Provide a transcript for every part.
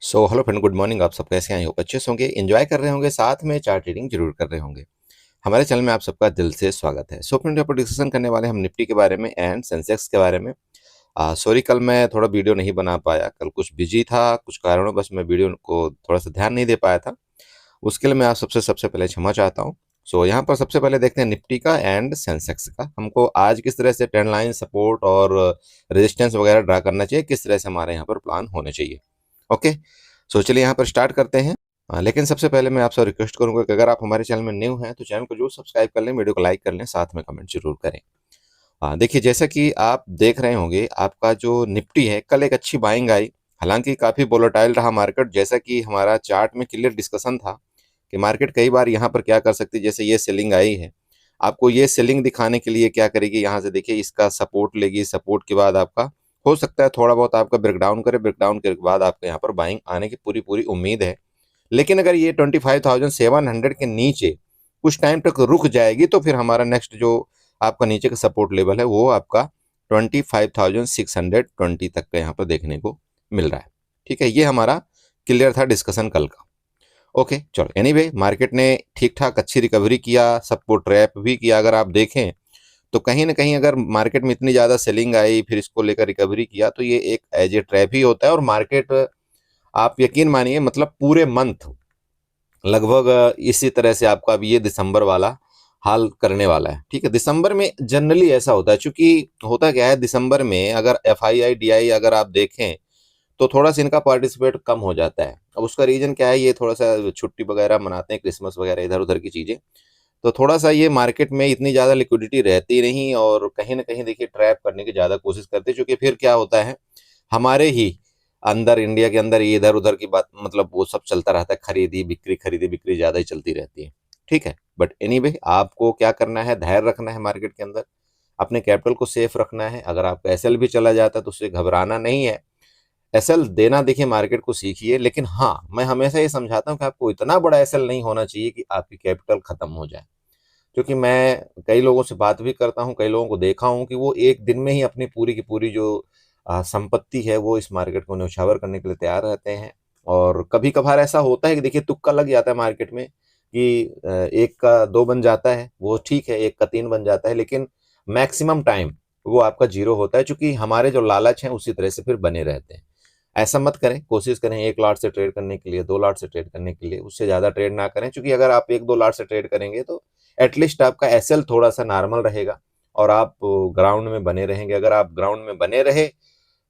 Hello friend, good morning. आप सब कैसे हैं? होप अच्छे से होंगे, एंजॉय कर रहे होंगे, साथ में चार्ट रीडिंग जरूर कर रहे होंगे। हमारे चैनल में आप सबका दिल से स्वागत है। फ्रेंड, यहाँ पर डिस्कशन करने वाले हम निफ्टी के बारे में एंड सेंसेक्स के बारे में। सॉरी, कल मैं थोड़ा वीडियो नहीं बना पाया, कल कुछ बिजी था, कुछ कारणों बस मैं वीडियो को थोड़ा सा ध्यान नहीं दे पाया था। उसके लिए मैं आप सबसे सबसे पहले क्षमा चाहता हूँ। यहाँ पर सबसे पहले देखते हैं निफ्टी का एंड सेंसेक्स का। हमको आज किस तरह से ट्रेंड लाइन, सपोर्ट और रेजिस्टेंस वगैरह ड्रा करना चाहिए, किस तरह से हमारे यहाँ पर प्लान होने चाहिए। ओके, चलिए यहाँ पर स्टार्ट करते हैं। लेकिन सबसे पहले मैं आपसे रिक्वेस्ट करूंगा कि अगर आप हमारे चैनल में न्यू हैं तो चैनल को जरूर सब्सक्राइब कर लें, वीडियो को लाइक कर लें, साथ में कमेंट जरूर करें। देखिए, जैसा कि आप देख रहे होंगे, आपका जो निफ्टी है कल एक अच्छी बाइंग आई। हालांकि काफ़ी वोलेटाइल रहा मार्केट, जैसा कि हमारा चार्ट में क्लियर डिस्कशन था कि मार्केट कई बार यहाँ पर क्या कर सकती है। जैसे ये सेलिंग आई है, आपको ये सेलिंग दिखाने के लिए क्या करेगी, यहाँ से देखिए इसका सपोर्ट लेगी, सपोर्ट के बाद आपका हो सकता है थोड़ा बहुत आपका ब्रेकडाउन करे, ब्रेकडाउन के बाद आपके यहाँ पर बाइंग आने की पूरी पूरी उम्मीद है। लेकिन अगर ये 25,700 के नीचे कुछ टाइम तक रुक जाएगी तो फिर हमारा नेक्स्ट जो आपका नीचे का सपोर्ट लेवल है वो आपका 25,620 तक का यहाँ पर देखने को मिल रहा है। ठीक है, ये हमारा क्लियर था डिस्कशन कल का। ओके, चलो एनीवे, मार्केट ने ठीक ठाक अच्छी रिकवरी किया, सबको ट्रैप भी किया। अगर आप देखें तो कहीं ना कहीं अगर मार्केट में इतनी ज़्यादा सेलिंग आई फिर इसको लेकर रिकवरी किया तो ये एक एज ए ट्रैप ही होता है। और मार्केट, आप यकीन मानिए, मतलब पूरे मंथ लगभग इसी तरह से आपका अब ये दिसंबर वाला हाल करने वाला है। ठीक है, दिसंबर में जनरली ऐसा होता है, क्योंकि होता क्या है दिसंबर में, अगर F I I D I अगर आप देखें तो थोड़ा सा इनका पार्टिसिपेट कम हो जाता है। अब उसका रीजन क्या है, ये थोड़ा सा छुट्टी वगैरह मनाते हैं, क्रिसमस वगैरह इधर उधर की चीज़ें। तो थोड़ा सा ये मार्केट में इतनी ज़्यादा लिक्विडिटी रहती नहीं, और कहीं ना कहीं देखिए ट्रैप करने की ज़्यादा कोशिश करते हैं। क्योंकि फिर क्या होता है, हमारे ही अंदर, इंडिया के अंदर ये इधर उधर की बात, मतलब वो सब चलता रहता है, खरीदी बिक्री ज़्यादा ही चलती रहती है। ठीक है, बट एनीवे, आपको क्या करना है, धैर्य रखना है मार्केट के अंदर, अपने कैपिटल को सेफ रखना है। अगर आपका एसएल भी चला जाता है तो उससे घबराना नहीं है। एसएल देना देखिए मार्केट को सीखिए, लेकिन हाँ, मैं हमेशा ये समझाता हूँ कि आपको इतना बड़ा एसएल नहीं होना चाहिए कि आपकी कैपिटल खत्म हो जाए। क्योंकि मैं कई लोगों से बात भी करता हूँ, कई लोगों को देखा हूँ कि वो एक दिन में ही अपनी पूरी की पूरी जो संपत्ति है वो इस मार्केट को न्यौछावर करने के लिए तैयार रहते हैं। और कभी कभार ऐसा होता है कि देखिए तुक्का लग जाता है मार्केट में कि एक का दो बन जाता है, वो ठीक है, एक का तीन बन जाता है, लेकिन मैक्सिमम टाइम वो आपका जीरो होता है। क्योंकि हमारे जो लालच हैं उसी तरह से फिर बने रहते हैं। ऐसा मत करें, कोशिश करें 1 लाट से ट्रेड करने के लिए, 2 लाट से ट्रेड करने के लिए, उससे ज़्यादा ट्रेड ना करें। क्योंकि अगर आप 1-2 लाट से ट्रेड करेंगे तो एटलीस्ट आपका एसएल थोड़ा सा नॉर्मल रहेगा और आप ग्राउंड में बने रहेंगे। अगर आप ग्राउंड में बने रहे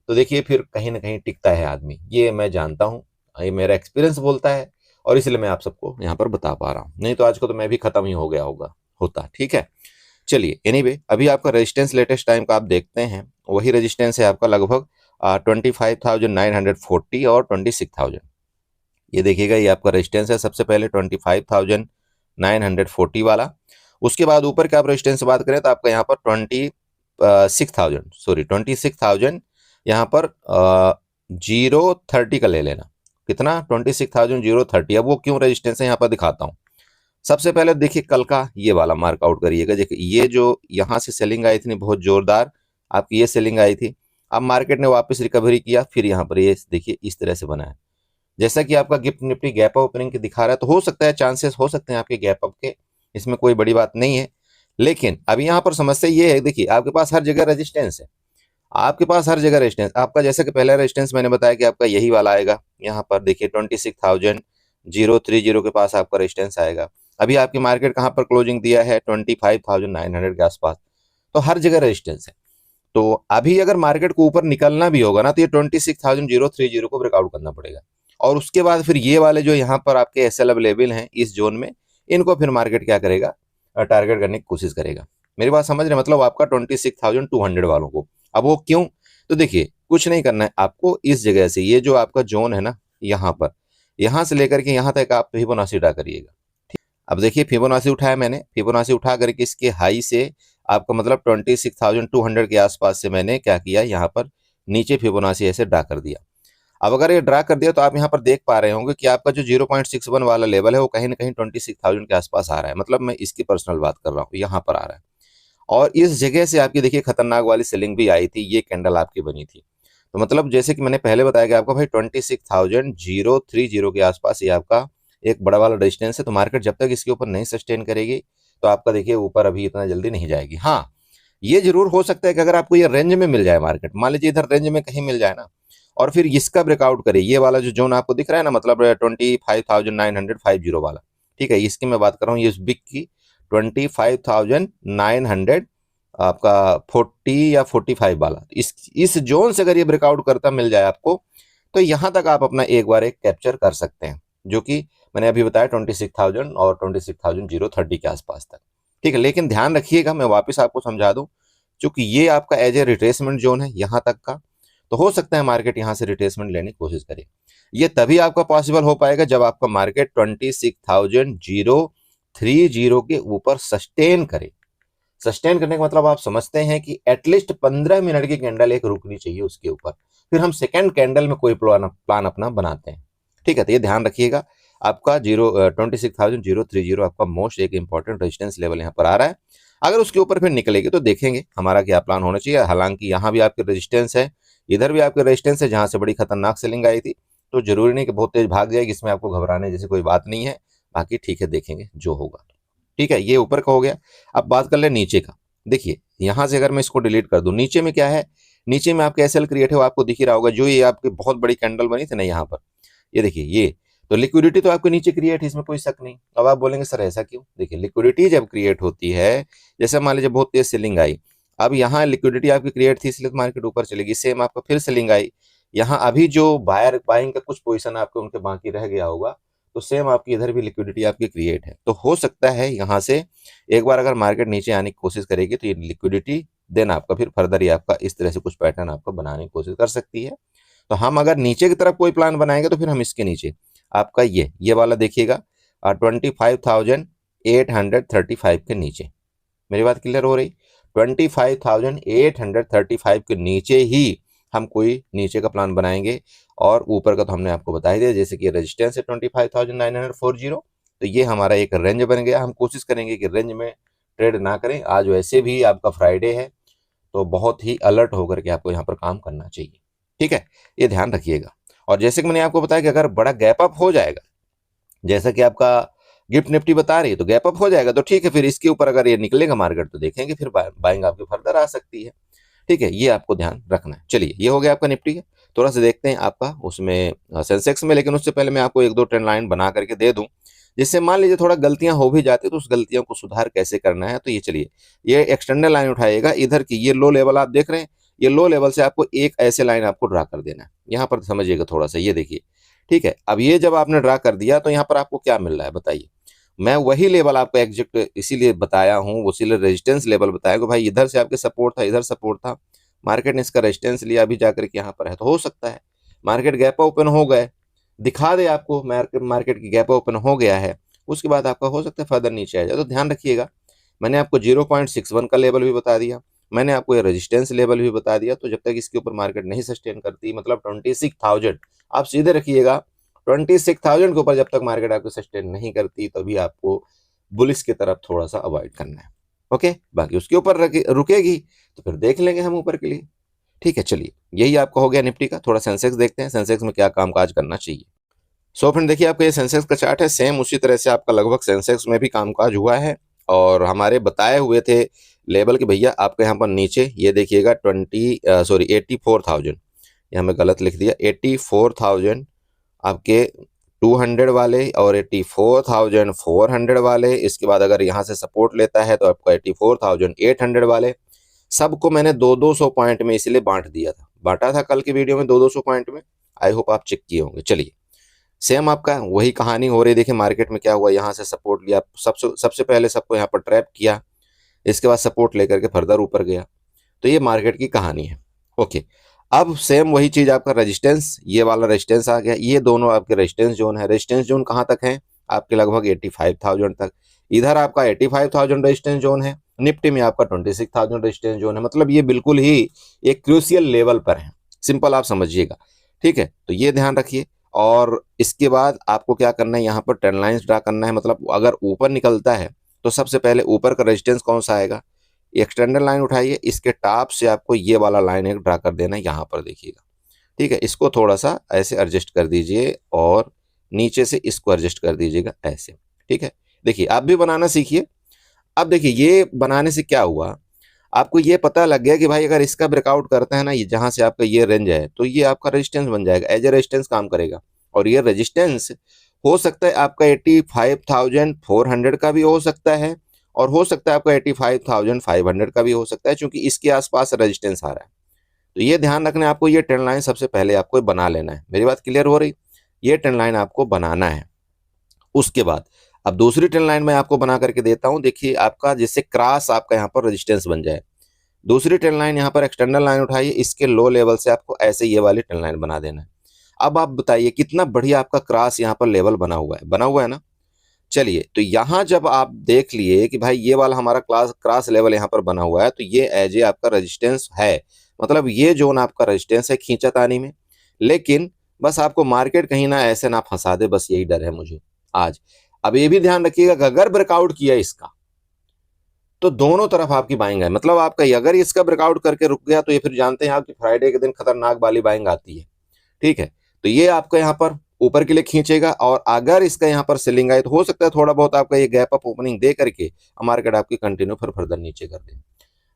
तो देखिए फिर कहीं ना कहीं टिकता है आदमी, ये मैं जानता हूँ, ये मेरा एक्सपीरियंस बोलता है। और इसलिए मैं आप सबको यहाँ पर बता पा रहा हूँ, नहीं तो आज को तो मैं भी खत्म ही हो गया होता। ठीक है, चलिए एनीवे, अभी आपका रेजिस्टेंस लेटेस्ट टाइम का आप देखते हैं, वही रेजिस्टेंस है आपका लगभग 25,940 और 26,000। ये देखिएगा, ये आपका रेजिस्टेंस है सबसे पहले 25,940 वाला। उसके बाद ऊपर के आप रेजिस्टेंस से बात करें तो आपका यहाँ पर 26,000 यहाँ पर 030 का ले लेना। कितना? 26,030। अब वो क्यों रेजिस्टेंस है यहाँ पर दिखाता हूँ। सबसे पहले देखिए कल का ये वाला मार्क आउट करिएगा। देखिए ये जो यहाँ से सेलिंग आई थी बहुत जोरदार, आपकी ये सेलिंग आई थी। अब मार्केट ने वापस रिकवरी किया, फिर यहाँ पर ये देखिए इस तरह से बना है। जैसा कि आपका gift Nifty gap up opening के दिखा रहा है, तो हो सकता है, चांसेस हो सकते हैं आपके गैप अप के, इसमें कोई बड़ी बात नहीं है। लेकिन अब यहाँ पर समस्या ये है, देखिए आपके पास हर जगह रेजिस्टेंस है, आपके पास हर जगह रेजिस्टेंस आपका, जैसे कि पहला रेजिस्टेंस मैंने बताया कि आपका यही वाला आएगा। यहाँ पर देखिए 26,030 के पास आपका रेजिस्टेंस आएगा। अभी आपकी मार्केट कहाँ पर क्लोजिंग दिया है? 25,900 के आसपास। तो हर जगह रेजिस्टेंस है। तो अभी अगर मार्केट को ऊपर निकलना भी होगा ना तो ये 26,030 को ब्रेकआउट करना पड़ेगा। और उसके बाद फिर ये वाले जो यहाँ पर आपके एसएल अवेलेबल हैं इस जोन में, इनको फिर मार्केट क्या करेगा? टारगेट करने की कोशिश करेगा। मेरी बात समझ रहे हैं? मतलब आपका 26,200 वालों को। अब वो क्यों? तो देखिए कुछ नहीं करना है आपको, इस जगह से ये जो आपका जोन है ना, यहाँ पर, यहाँ से लेकर के यहाँ तक आप फिबोनाची ड्रा करिएगा। अब देखिए फिबोनाची उठाया मैंने, फिबोनाची उठा करके इसके हाई से आपका मतलब 26,200 के आसपास से मैंने क्या किया, यहाँ पर नीचे फिबोनाची ऐसे ड्रा कर दिया। अब अगर ये ड्रा कर दिया तो आप यहाँ पर देख पा रहे होंगे कि आपका जो 0.61 वाला लेवल है वो कहीं ना कहीं 26,000 के आसपास आ रहा है। मतलब मैं इसकी पर्सनल बात कर रहा हूँ, यहाँ पर आ रहा है। और इस जगह से आपकी देखिए खतरनाक वाली सेलिंग भी आई थी, ये कैंडल आपकी बनी थी। तो मतलब जैसे कि मैंने पहले बताया कि आपका भाई 26,030 के आसपास ये आपका एक बड़ा वाला रेजिस्टेंस है। तो मार्केट जब तक इसके ऊपर नहीं सस्टेन करेगी तो आपका देखिए ऊपर अभी इतना जल्दी नहीं जाएगी। हाँ, ये जरूर हो सकता है कि अगर आपको ये रेंज में मिल जाए मार्केट, मान लीजिए इधर रेंज में कहीं मिल जाए ना, और फिर इसका ब्रेकआउट करे, ये वाला जो जोन आपको दिख रहा है ना, मतलब 25,950 वाला, ठीक है, इसकी मैं बात कर रहा हूँ, ये बिग की 25,900 आपका 40 या 45 वाला, इस जोन से अगर ये ब्रेकआउट करता मिल जाए आपको, तो यहां तक आप अपना एक बार एक कैप्चर कर सकते हैं, जो कि मैंने अभी बताया 26,000 और 26,030 के आसपास तक, ठीक है। लेकिन ध्यान रखिएगा, मैं वापस आपको समझा दूं, चूंकि ये आपका एज ए रिट्रेसमेंट जोन है यहां तक का, तो हो सकता है मार्केट यहां से रिट्रेसमेंट लेने की कोशिश करे। ये तभी आपका पॉसिबल हो पाएगा जब आपका मार्केट 26,030 के ऊपर सस्टेन करे। सस्टेन करने का मतलब आप समझते हैं कि एटलीस्ट 15 मिनट की कैंडल एक रुकनी चाहिए उसके ऊपर, फिर हम सेकेंड कैंडल में कोई प्लान अपना बनाते हैं, ठीक है। तो ये ध्यान रखिएगा, आपका 26,030 आपका मोस्ट एक इंपॉर्टेंट रेजिस्टेंस लेवल यहाँ पर आ रहा है। अगर उसके ऊपर फिर निकलेगी तो देखेंगे हमारा क्या प्लान होना चाहिए। हालांकि यहाँ भी आपके रेजिस्टेंस है, इधर भी आपके रेजिस्टेंस है, जहां से बड़ी खतरनाक सेलिंग आई थी, तो जरूरी नहीं कि बहुत तेज भाग जाएगी, इसमें आपको घबराने जैसी कोई बात नहीं है। बाकी ठीक है, देखेंगे जो होगा, ठीक है। ये ऊपर का हो गया। अब बात कर ले नीचे का। देखिए यहां से अगर मैं इसको डिलीट कर दूं, नीचे में क्या है, नीचे में आपके एसएल क्रिएट है, वो आपको दिख ही रहा होगा, जो ये आपकी बहुत बड़ी कैंडल बनी थी ना यहाँ पर, ये देखिए, ये तो लिक्विडिटी तो आपके नीचे क्रिएट है, इसमें कोई शक नहीं। अब आप बोलेंगे सर ऐसा क्यों? देखिए लिक्विडिटी जब क्रिएट होती है, जैसे मान लीजिए बहुत तेज सेलिंग आई, अब यहाँ लिक्विडिटी आपकी क्रिएट थी इसलिए मार्केट ऊपर चलेगी, सेम आपका फिर सेलिंग आई, यहाँ अभी जो बायर बाइंग का कुछ पोजिशन आपके उनके बाकी रह गया होगा, तो सेम आपकी इधर भी लिक्विडिटी आपकी क्रिएट है। तो हो सकता है यहाँ से एक बार अगर मार्केट नीचे आने की कोशिश करेगी तो ये लिक्विडिटी देन आपका फिर फर्दर ये आपका इस तरह से कुछ पैटर्न आपका बनाने की कोशिश कर सकती है। तो हम अगर नीचे की तरफ कोई प्लान बनाएंगे तो फिर हम इसके नीचे आपका ये वाला देखिएगा 25,835 के नीचे, मेरी बात क्लियर हो रही, 25,835 के नीचे ही हम कोई नीचे का प्लान बनाएंगे। और ऊपर का तो हमने आपको बता ही दिया, जैसे कि रेजिस्टेंस है 25,940, तो ये हमारा एक रेंज बन गया। हम कोशिश करेंगे कि रेंज में ट्रेड ना करें, आज वैसे भी आपका फ्राइडे है, तो बहुत ही अलर्ट होकर के आपको यहाँ पर काम करना चाहिए, ठीक है, ये ध्यान रखिएगा। और जैसे कि मैंने आपको बताया कि अगर बड़ा गैप अप हो जाएगा, जैसा कि आपका गिफ्ट निफ्टी बता रही है, तो गैप अप हो जाएगा तो ठीक है, फिर इसके ऊपर अगर ये निकलेगा मार्केट तो देखेंगे फिर बाइंग आपकी फर्दर आ सकती है, ठीक है, ये आपको ध्यान रखना है। चलिए ये हो गया आपका निफ्टी है। थोड़ा सा देखते हैं आपका उसमें सेंसेक्स में, लेकिन उससे पहले मैं आपको एक दो ट्रेंड लाइन बना करके दे दूं, जिससे मान लीजिए थोड़ा गलतियां हो भी जाती है तो उस गलतियों को सुधार कैसे करना है। तो ये चलिए, ये एक्सटर्नल लाइन उठाइएगा, इधर की ये लो लेवल आप देख रहे हैं, ये लो लेवल से आपको एक ऐसे लाइन आपको ड्रा कर देना है, यहाँ पर समझिएगा थोड़ा सा, ये देखिए, ठीक है। अब ये जब आपने ड्रा कर दिया तो यहाँ पर आपको क्या मिल रहा है बताइए, मैं वही लेवल आपको एग्जैक्ट इसीलिए बताया हूँ, उसीलिए रेजिस्टेंस लेवल बताया कि भाई इधर से आपके सपोर्ट था, इधर सपोर्ट था, मार्केट ने इसका रेजिस्टेंस लिया, अभी जाकर के यहाँ पर है, तो हो सकता है मार्केट गैप ओपन हो गए, दिखा दे आपको मार्केट की गैप ओपन हो गया है, उसके बाद आपका हो सकता है फर्दर नीचे आ जाए। तो ध्यान रखिएगा, मैंने आपको 0.61 का लेवल भी बता दिया, मैंने आपको ये रेजिस्टेंस लेवल भी बता दिया। तो जब तक इसके ऊपर मार्केट नहीं सस्टेन करती, मतलब 26,000 आप सीधे रखिएगा, 26,000 के ऊपर जब तक मार्केट आपको सस्टेन नहीं करती तभी आपको बुलिस की तरफ थोड़ा सा अवॉइड करना है, ओके। बाकी उसके ऊपर रुकेगी तो फिर देख लेंगे हम ऊपर के लिए, ठीक है। चलिए यही आपका हो गया निफ्टी का। थोड़ा सेंसेक्स देखते हैं, सेंसेक्स में क्या कामकाज करना चाहिए। सो फ्रेंड देखिए, आपका ये सेंसेक्स का चार्ट है, सेम उसी तरह से आपका लगभग सेंसेक्स में भी कामकाज हुआ है, और हमारे बताए हुए थे लेवल के भैया आपके यहाँ पर नीचे ये देखिएगा 84,000, यहाँ मैं गलत लिख दिया, 84,000 आपके 200 वाले और 84,400 वाले, इसके बाद अगर यहाँ से सपोर्ट लेता है तो आपका 84,800 वाले, सबको मैंने 200 पॉइंट में इसलिए बांटा था कल की वीडियो में 200 पॉइंट में, आई होप आप चेक किए होंगे। चलिए सेम आपका वही कहानी हो रही, देखिए मार्केट में क्या हुआ, यहाँ से सपोर्ट लिया, सबसे पहले सबको यहाँ पर ट्रैप किया, इसके बाद सपोर्ट लेकर के फर्दर ऊपर गया, तो ये मार्केट की कहानी है, ओके। अब सेम वही चीज आपका रेजिस्टेंस, ये वाला रेजिस्टेंस आ गया, ये दोनों आपके रेजिस्टेंस जोन है। रेजिस्टेंस जोन कहाँ तक है आपके, लगभग 85,000 तक, इधर आपका 85,000 रेजिस्टेंस जोन है, निफ्टी में आपका 26,000 रेजिस्टेंस जोन है, मतलब ये बिल्कुल ही एक क्रूशियल लेवल पर है, सिंपल आप समझिएगा, ठीक है। तो ये ध्यान रखिए, और इसके बाद आपको क्या करना है, यहाँ पर ट्रेंड लाइंस ड्रा करना है, मतलब अगर ऊपर निकलता है तो सबसे पहले ऊपर का रेजिस्टेंस कौन सा आएगा, एक्सटर्नल लाइन उठाइए, इसके टॉप से आपको ये वाला लाइन एक ड्रा कर देना है, यहाँ पर देखिएगा, ठीक है, इसको थोड़ा सा ऐसे एडजस्ट कर दीजिए और नीचे से इसको एडजस्ट कर दीजिएगा ऐसे। ठीक है, देखिए आप भी बनाना सीखिए। अब देखिए ये बनाने से क्या हुआ, आपको ये पता लग गया कि भाई अगर इसका ब्रेकआउट करते हैं ना, ये जहां से आपका ये रेंज है, तो ये आपका रेजिस्टेंस बन जाएगा, एज ए रेजिस्टेंस काम करेगा। और ये रेजिस्टेंस हो सकता है आपका 85,400 का भी हो सकता है, और हो सकता है आपका 85,500 का भी हो सकता है, क्योंकि इसके आसपास रेजिस्टेंस आ रहा है। तो ये ध्यान रखना है आपको, ये ट्रेंड लाइन सबसे पहले आपको बना लेना है। मेरी बात क्लियर हो रही? ये ट्रेंड लाइन आपको बनाना है। उसके बाद अब दूसरी ट्रेंड लाइन मैं आपको बना करके देता हूं, देखिए आपका जिससे क्रॉस आपका यहाँ पर रेजिस्टेंस बन जाए। दूसरी ट्रेंड लाइन यहाँ पर एक्सटर्नल लाइन उठाइए, इसके लो लेवल से आपको ऐसे ये वाली ट्रेंड लाइन बना देना है। अब आप बताइए कितना बढ़िया आपका क्रॉस यहाँ पर लेवल बना हुआ है ना। चलिए, तो यहाँ जब आप देख लिए कि भाई ये वाला हमारा क्रॉस लेवल यहाँ पर बना हुआ है, तो ये एज ए आपका रेजिस्टेंस है, मतलब ये जोन आपका रेजिस्टेंस है खींचातानी में। लेकिन बस आपको मार्केट कहीं ना ऐसे ना फंसा दे, बस यही डर है मुझे आज। अब ये भी ध्यान रखिएगा कि अगर ब्रेकआउट किया इसका, तो दोनों तरफ आपकी बाइंग है, मतलब आपका अगर इसका ब्रेकआउट करके रुक गया, तो ये फिर जानते हैं आप कि फ्राइडे के दिन खतरनाक वाली बाइंग आती है। ठीक है, तो ये आपका यहाँ पर ऊपर के लिए खींचेगा, और अगर इसका यहाँ पर सेलिंग आए तो हो सकता है थोड़ा बहुत आपका ये गैप अप ओपनिंग दे करके मार्केट आपकी कंटिन्यू फिर फर्दर नीचे कर दे।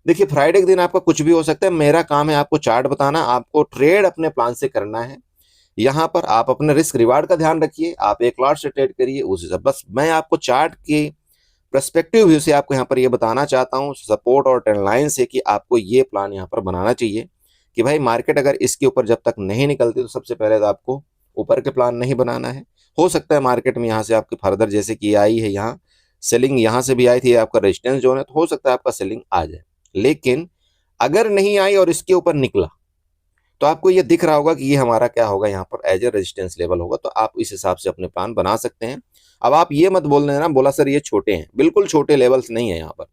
देखिए फ्राइडे के दिन आपका कुछ भी हो सकता है, मेरा काम है आपको चार्ट बताना, आपको ट्रेड अपने प्लान से करना है। यहाँ पर आप अपने रिस्क रिवार्ड का ध्यान रखिए, आप एक लॉट से ट्रेड करिए उस हिसाब। बस मैं आपको चार्ट के पर्सपेक्टिव व्यू से आपको यहाँ पर ये बताना चाहता हूँ, सपोर्ट और ट्रेंड लाइन से, कि आपको ये प्लान यहाँ पर बनाना चाहिए कि भाई मार्केट अगर इसके ऊपर जब तक नहीं निकलती, तो सबसे पहले तो आपको ऊपर के प्लान नहीं बनाना है। हो सकता है मार्केट में यहाँ से आपकी फर्दर, जैसे कि आई है यहाँ सेलिंग, यहाँ से भी आई थी, आपका रेजिस्टेंस जोन है, तो हो सकता है आपका सेलिंग आ जाए। लेकिन अगर नहीं आई और इसके ऊपर निकला, तो आपको ये दिख रहा होगा कि ये हमारा क्या होगा, यहाँ पर एज ए रेजिस्टेंस लेवल होगा, तो आप इस हिसाब से अपने प्लान बना सकते हैं। अब आप ये मत बोल देना बोला सर ये छोटे हैं, बिल्कुल छोटे लेवल्स नहीं है यहाँ पर।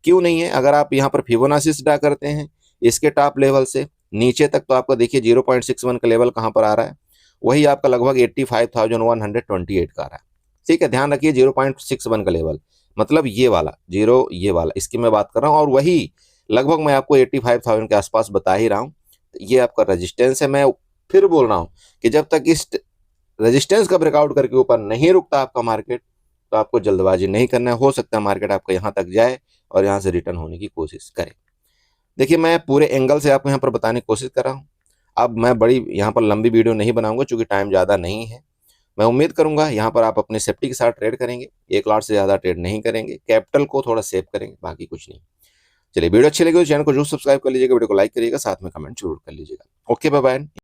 क्यों नहीं है? अगर आप यहाँ पर फिबोनाची ड्रा करते हैं इसके टॉप लेवल से नीचे तक, तो आपका देखिए 0.61 का लेवल कहाँ पर आ रहा है, वही आपका लगभग 85,128 का आ रहा है। ठीक है, ध्यान रखिए 0.61 का लेवल, मतलब ये वाला जीरो, ये वाला, इसकी मैं बात कर रहा हूँ, और वही लगभग मैं आपको 85,000 के आसपास बता ही रहा हूँ। ये आपका रेजिस्टेंस है। मैं फिर बोल रहा हूं कि जब तक इस रेजिस्टेंस का ब्रेकआउट करके ऊपर नहीं रुकता आपका मार्केट, तो आपको जल्दबाजी नहीं करना है। हो सकता है मार्केट आपका यहां तक जाए और यहां से रिटर्न होने की कोशिश करे। देखिए मैं पूरे एंगल से आपको यहाँ पर बताने की कोशिश कर रहा हूँ। अब मैं बड़ी यहाँ पर लंबी वीडियो नहीं बनाऊंगा, चूंकि टाइम ज़्यादा नहीं है। मैं उम्मीद करूंगा यहाँ पर आप अपने सेफ्टी के साथ ट्रेड करेंगे, एक लॉट से ज़्यादा ट्रेड नहीं करेंगे, कैपिटल को थोड़ा सेव करेंगे, बाकी कुछ नहीं। चलिए वीडियो अच्छी लगी तो चैनल को जरूर सब्सक्राइब कर लीजिएगा, वीडियो को लाइक करिएगा, साथ में कमेंट जरूर कर लीजिएगा। Okay, bye bye.